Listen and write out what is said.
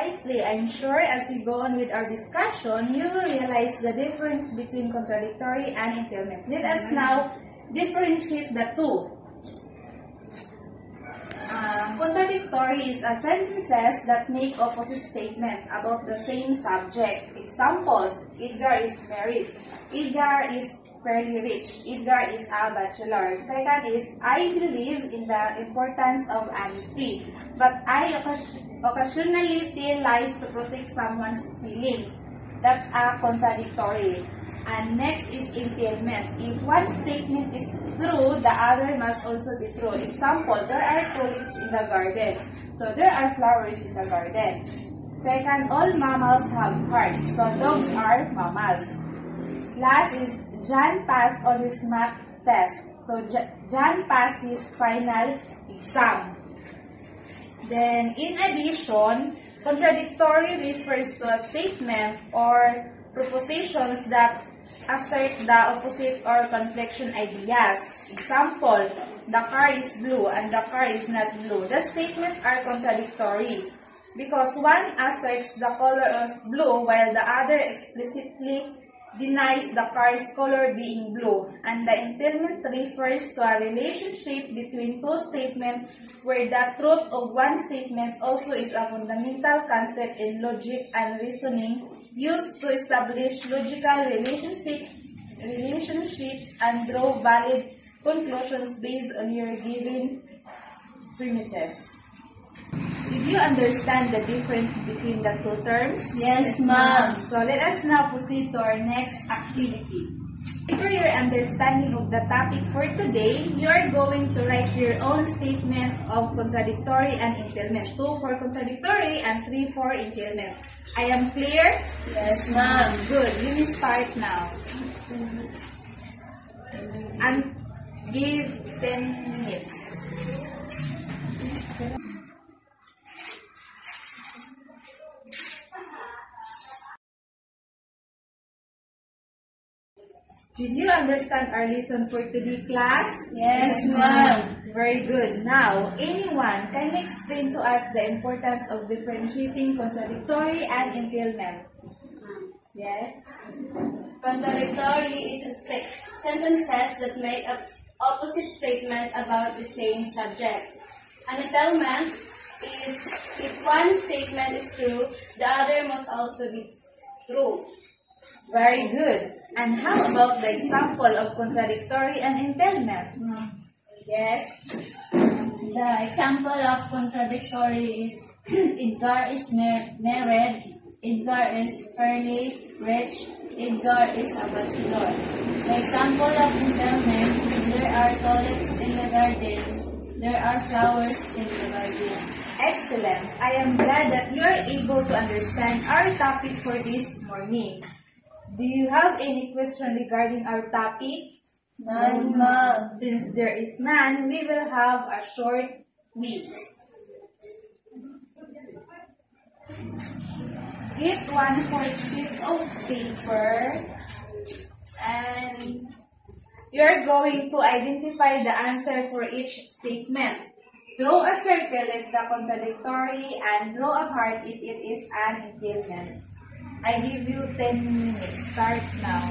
nicely. I'm sure as we go on with our discussion, you will realize the difference between contradictory and entailment. Let us now differentiate the two. Contradictory is a sentences that make opposite statement about the same subject. Examples: Edgar is married. Edgar is fairly rich. Edgar is a bachelor. Second is, I believe in the importance of honesty, but I occasionally tell lies to protect someone's feeling. That's a contradictory. And next is entailment. If one statement is true, the other must also be true. Example, there are tulips in the garden. So there are flowers in the garden. Second, all mammals have hearts. So dogs are mammals. Last is, John passed on his math test. So John passed his final exam. Then, in addition, contradictory refers to a statement or propositions that assert the opposite or confliction ideas. Example, the car is blue and the car is not blue. The statements are contradictory because one asserts the color is blue while the other explicitly denies the car's color being blue. And the entailment refers to a relationship between two statements where the truth of one statement also is a fundamental concept in logic and reasoning used to establish logical relationships and draw valid conclusions based on your given premises. Did you understand the difference between the two terms? Yes, ma'am. So let us now proceed to our next activity. For your understanding of the topic for today, you are going to write your own statement of contradictory and entailment. 2 for contradictory and 3 for entailment. I am clear? Yes, ma'am. Good. You may start now. And give 10 minutes. Did you understand our lesson for today, class? Yes, ma'am. Very good. Now, anyone can explain to us the importance of differentiating contradictory and entailment? Yes? Contradictory is a sentences that make an opposite statement about the same subject. An entailment is if one statement is true, the other must also be true. Very good. And how about the example of contradictory and entailment? Yes? The example of contradictory is Edgar is married, Edgar is fairly rich, Edgar is a bachelor. The example of entailment, there are tulips in the garden, there are flowers in the garden. Excellent. I am glad that you are able to understand our topic for this morning. Do you have any question regarding our topic? None, ma'am. Since there is none, we will have a short quiz. Get 1/4 sheet of paper and you're going to identify the answer for each statement. Draw a circle if the contradictory and draw a heart if it is an entailment. I give you 10 minutes. Start now.